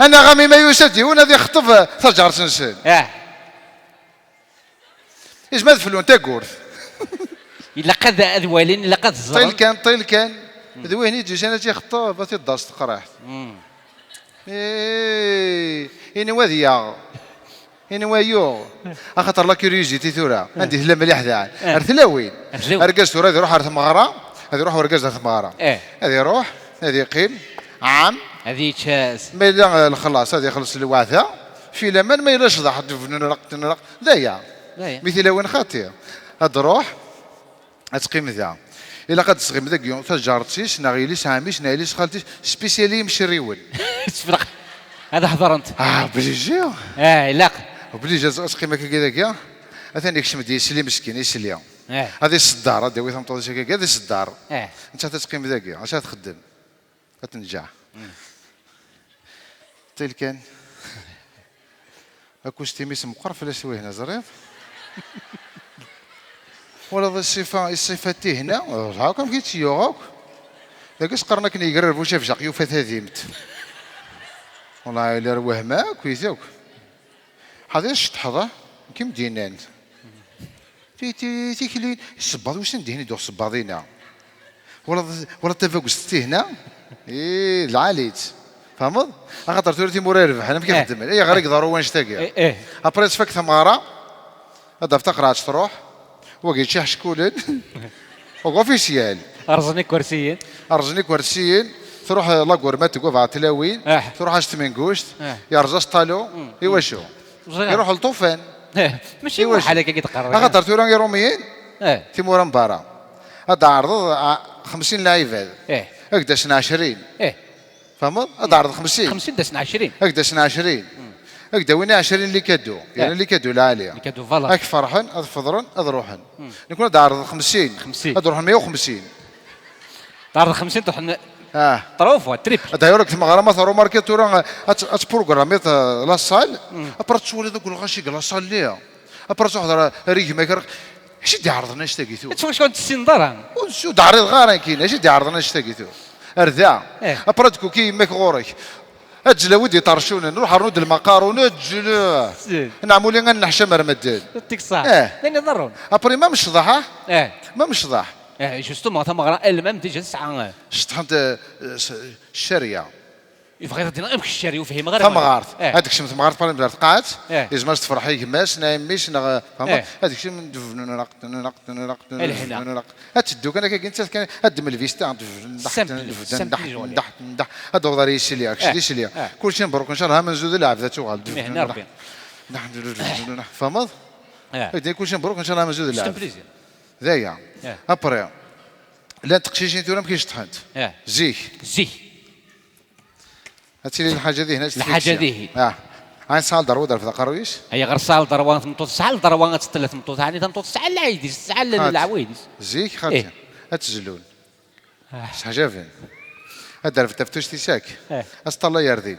انا غامي ما يوسدي وانا ذي خطف تجار سنسن ايش ما تفلون تاكورث الا قد اذوالين الا قد الزرن طيل كان ذوين يجي انا تي خطف تدرس تقراح إني وذيا إني ويو أخطر لا كيوريوزيتي ثورة عندي ثلا مليح ذا أرثلاوين أرقز ثورة هذه يروح أرث مغارة هذه يروح ورقز أرث مغارة هذه يروح هذه يقيم عام هذه تشاس ما إلا الخلاص هذه يخلص الواثة في لمن ما يلاش ضح نرق ذايا مثل وين خاطر هاد روح أتقيم ذا إلا قد تسقيم ذاك يوم تجارتيش نغيليش عاميش نايليش خالتيش سبيسيالي مشريون تفرق هذا حضر انت بليجي لا بليجي تسقيم هكا كذا اثاني كشم دي يسلي مسكين يسلي هذه الصداره داوي ثم طوش هكا هذه الصدار انت تسقيم ذاك اش تخدم تنجح تيل كان اكوش تيميس مقرف لا سوي هنا زريف ولا الصفه تي هنا هاكم كيتشيو هاك ذاك قرنك نيقرر بو شاف شاق يوفات هذيمت والله الا رواه ماك ويزاك هذا الشطحه كيم دينان تي كلين الصباط واش ندهني دوك الصباطينا ولا تفاكس تي هنا العاليت فهمت خاطر تورتي مورا يربح انا كيف خدم غير يقدر هو نشتاقي ابريس فك ثماره هذا افتقرات تروح وقيت شي حشكولن وغوفيسيال ارزني كرسيين تروح لاكور ما تقف على تلاوين تروح اشت من قوشت يرجع طالو يوشو يروح لطوفان ماشي واحد هكا كيتقرر خاطر توران روميين تيمورا مباراه هذا عرض 50 لاعب هذا هكذا 20 فهمت هذا عرض 50 دسنا 20 هكذا 20 هكذا وين 20 اللي كادو يعني اللي كادو العاليه اللي كادو فوالا هاك فرحن هذا فضرن هذا روحن نكون هذا عرض 50 هذا روح 150 عرض 50 تروح طروف تريب هذا يورك ثم غرامات رو ماركت ورا اتبروغراميت لا سال ابرا تسولي ذوك الغاشي لا سال ليها ابرا تحضر ريك ميكر اش دي عرضنا اش تاكيتو تفوق شكون تسندرا وشو داري الغارة كاين اش دي عرضنا اش تاكيتو ارذا ابرا تكو كي ميك غورك اجل ودي طرشون نروح نرد المقارون اجل نعمل لي نحشى مرمدان يعطيك الصح لين ضرون ابري ما مش ضحى ما مش ضح جوستومون ثم غرا المام تيجي تسعه شطحت الشريه يبغي يدينا امك الشاري وفهم غير ثم غارت هذاك الشيء ثم غارت بالي قاعات لازم تفرحي كماس نايميش فهمت هذاك الشيء نقط هتدوك انا كنت كان هدم الفيستا هذا غير يشلي يشلي كل شيء مبروك ان شاء الله من زود لعب ذاته غالب هنا ربي فهمت هذا كل شيء مبروك ان شاء الله من زود لعب ذايا ابري لا تقشيشين تورا ما كاينش طحنت زيك هاتي لي الحاجه ذي هنا الحاجه ذي هاي سال درودر في القرويش هي غير سال دروان تمطوط سال دروان تثلاث مطوط ثاني تمطوط سال العيدي سال العويدي زيك خاطي هتسجلون حاجه فين هذا في التفتوش تيساك اسط الله يرضي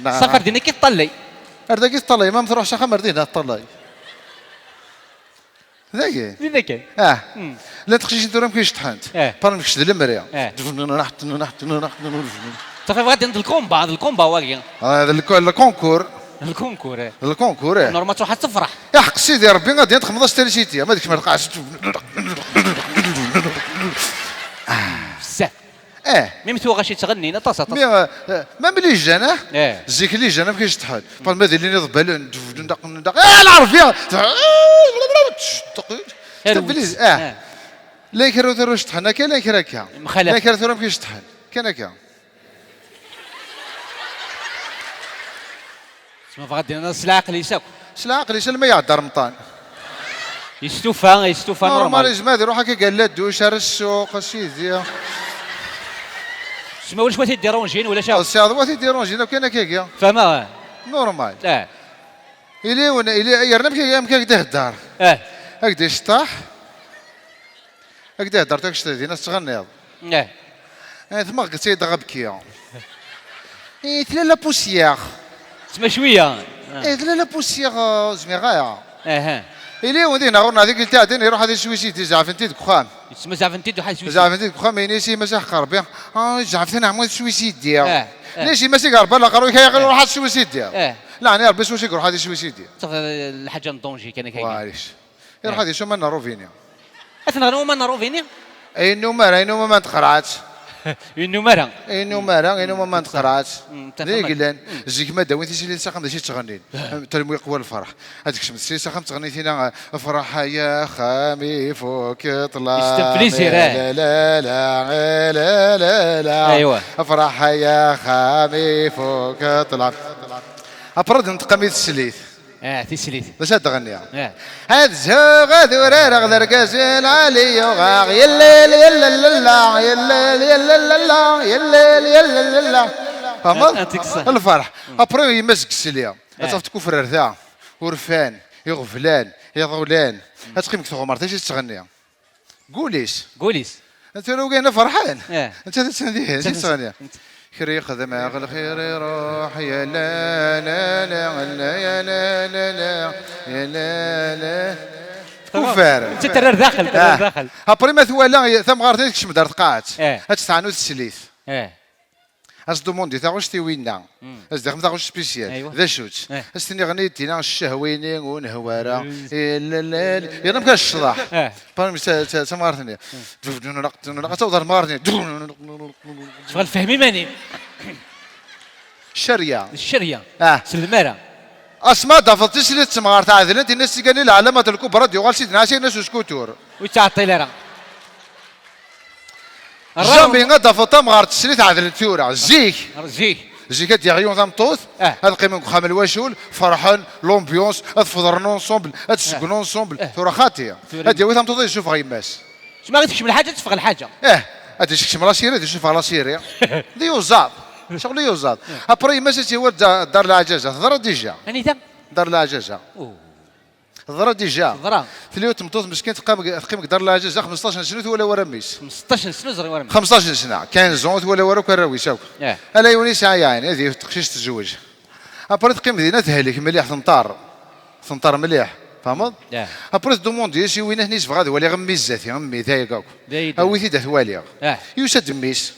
سفر ديني كي طلي اردا كي طلي ما تروحش خمر دينا طلي ذاك لا تخشيش انت راه مكاينش طحنت بار مكش المريا صافي بغات عند الكومبا واقي هذا الكونكور نورمال تروح تفرح يا حق سيدي ربي غادي ندخل 15 تريسيتي ما ديك ما تلقاش بزاف ميمتو غاشي تغني طاسه ما ملي جانا الزيك اللي جانا ما كاينش طحال بار ما دير لي ضبال العربيه تبليز لا يكرهوا ثروش طحنا كان لا يكرهك لا يكره ثروش ما كاينش طحن كان هكا ما غادي انا سلاق يساق ما يعدى رمضان يستوفى نورمال جماعه يروح هكا قال لا دوش على السوق سيدي ما واش بغيتي ديرونجين ولا شاف السي هذا بغيتي ديرونجين كاين هكاك فما نورمال إلي يرنا مكان هكذا الدار هكذا يشطح هكذا هدرت هكذا دينا تغنيض ثم قلت لي غبكي تلا لا بوسيير تسمى شويه تلا لا بوسيير زميغايا إلي ودي نغورنا هذيك قلت عاد يروح هذا السويسيد زعفنتي دخان تسمى زعفنتي دو حاجه زعفنتي دخان ما ينسي مسح قرب زعفتنا عمود السويسيد ديال اه ليش يمسك قرب لا قالوا يروح هذا السويسيد ديال اه لا انا ربي سويسيد يروح هذا السويسيد ديال صافي الحاجه نضونجي كان كاين واعريش يروح هذه شو مالنا روفينيا اثنا غنو ما نروفيني اي نمر اي نمر ما تقرعت النمره اي نمر اي نمر ما تقرعت متفق ليه معك. قلان زيك ما داوين تيجي لي ساقم داشي تغنين تلمو يقوى الفرح هذيك شمس سي ساقم تغنيتينا افرح يا خامي فوق طلع يستفليزي لا لا لا لا لا لا أيوة. افرح يا خامي فوق طلع افرض نتقميت السليث تيسليت باش تغنيها اه هاد زوغ ذورار غدر كاسين علي وغاغ يلا يلا لا يلا يلا لا يلا يلا لا أنتك صح. فهمت الفرح ابري يمسك السليه تصافت كفر رثا ورفان يغفلان يضولان تقيمك تغمر تاش تغنيها قوليش قوليس انت لو كاين فرحان اه انت تسنديه تغنيها خير يخدم الخير يروح يا لا لا لا لا يا لا لا لا يا لا لا كفار انت ترى داخل ترى داخل ابري ما ثوالا ثم غارتين كش مدار تقاعت اه هتستعنوا السليث اه اس دوموندي تا واش تيوينا اس داخل تا واش سبيسيال أيوة. ذا شوت اه. استني غنيتينا الشهويني ونهوارا لا لا يا نبقى الشضاح اه بان سمارتني توضر مارتني شغل فهمي ماني الشريه الشريه اه سلماره اسماء دافض تسلت سمار تعادل انت الناس قال لي العلامه الكبرى ديال غالسيد ناسي الناس سكوتور وتعطي لها جامبي غدا فطا مغار تسليت عادل تيورا زيك رجيك زيك دي عيون ثم طوث اه. هاد قيمه خامل واشول فرحان لومبيونس افضرنا اونسومبل تسكنوا اونسومبل ثورا خاتيه هادي وثم طوث يشوف غيماس ما غادي تكمل الحاجه تفغ الحاجه هادي شكش مرا سيري هادي شوف على سيري دي يوزاد شغل يوزاد ابري ماشي هو دار العجاجه ضرا ديجا يعني ذا دار العجاجه ضرا ديجا ضرا ثليو تمطوط مسكين تقيم دار العجاجه 15 سنه ولا ورا ميس 15 سنه زري ورا 15 سنه كان زونت ولا ورا كراوي شاوك اه الا يوني ساعه يعني هذه تقشيش تتزوج ابري تقيم دينا تهلك مليح ثمطار مليح فهمت اه ابري دوموندي شي وين هنيس فغادي ولا غمي زاتي غمي ذايقك دايدا. او ثيدا ثواليا اه يوسد ميس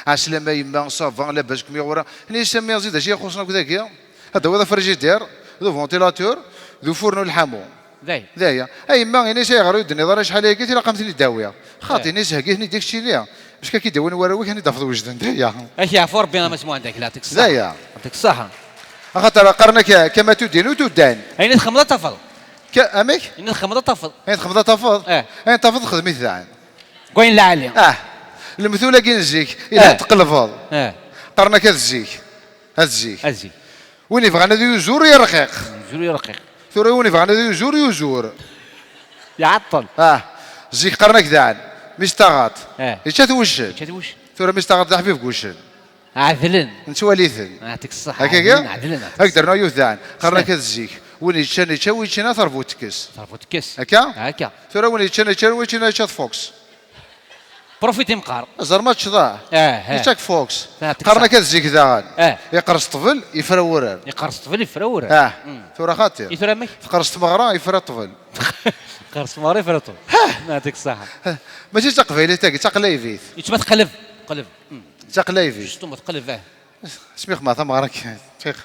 عسلامة يما صافا لاباس كمي ورا هني سمي زيد اشي خصنا كذاك هذا هو فريجيدير ذو فونتيلاتور ذو فورنو الحمو ذاي ذايا اي ما غير نسي غير يدني ضرا شحال هيك تي رقمتني داويه خاطي نسي هكي داك الشيء ليا باش كي داوين وراوي كان يدفض وجدان ذايا اش يعفو ربي انا مسموع عندك لا يعطيك الصحه ذايا يعطيك الصحه خاطر قرنك كما تدين وتدان اين تخمض تفضل امك اين تخمض تفضل اين تخفض تفض اه اين تفض خدمي ثان كوين لا عليهم المثوله كي نزيك الا تقلفض اه قرنك هذا الزيك هذا الزيك ازي وين يبغى ذو يزور يرقيق جوري رقيق ثوري وين يبغى ذو يزور يعطل زيك قرنك ذان مستغاط يشات وشن شادي وش ثوري مستغاط ذا حبيب وشن عذلن نتواليثن يعطيك الصحه هكاكا عذلن هكذا نوع يوثان قرنك هذا الزيك وين يتشان يتشان ثربو تكس صرفوا تكس هكا هكا ثوري وين يتشان يتشات فوكس بروفيتي مقار زرمات شضاع يتشاك فوكس يعطيك قرنك هذا الزيك ذان اه يقرص طفل يفرورر يقرص طفل يفرور ثوري خاطر يثرى مك قرصت مغرا يفرى طفل قرص ماري فرطو يعطيك الصحه ماشي تقفيلي تاكي تقليفيث يتما تقلب قلب تقليفي شتو تقلب سميخ ما ثم غراك فيق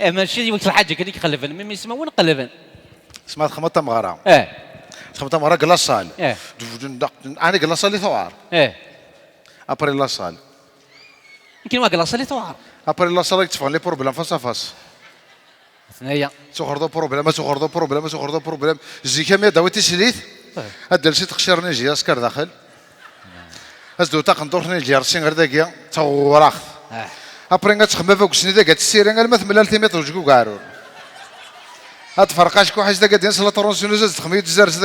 ماشي وقت الحاجه كذيك قلبن مما يسمى وين قلبن سمعت خمطة مغرا اه خمطة مغرا قلاصال اه انا قلاصال ثوار اه ابري لاصال يمكن ما قلاصه اللي توعر ابري لاصال تفهم لي بروبليم فاس فاس ثنايا سخر بروبليم سخر بروبليم زي كم داوي تسليت هاد شي تقشر نجي اسكر داخل ازدو تاق ندور نجي رسين غير داكيا توراخ ابري غتخمم فوق سنيده كتسيرين غير ما 8 متر وجكو كارو هاد فرقاش كو حاجه داك ديال صلاه الرسول تخمي تزرس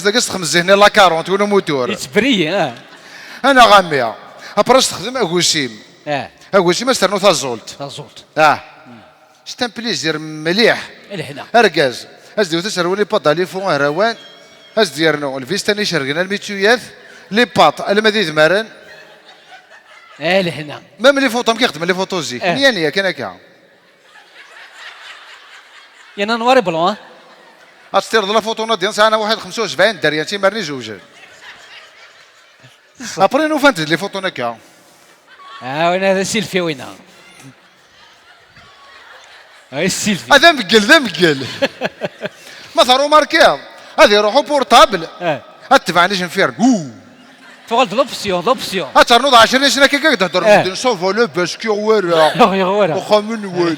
داك تخمس ذهني لا 40 ولا موتور يتبري انا غاميه ابري استخدم اغوسيم اغوسيم استرنو تازولت تزولت سيت ان بليزير مليح لهنا اركاز ازديو تسروني بادالي فون روان از ديالنا الفيستاني شرقنا الميتويات لي باط المديد مرن لهنا ميم لي فوطو كيخدم لي فوطو زيك نيا كان هكا يا نواري بلون استيرد لا فوتو ديال انا واحد 75 درهم تيمرني جوج ابري نو فانت لي فوتو نكا وين هذا سيلفي وينها هاي السيلفي هذا مقل ما ثارو ماركير هذه يروحوا بورتابل اتفعنيش نفير فوق لوبسيون اترنوض 20 سنه كي تهضر نصوفو لو باسكو ورا ورا وخا من وين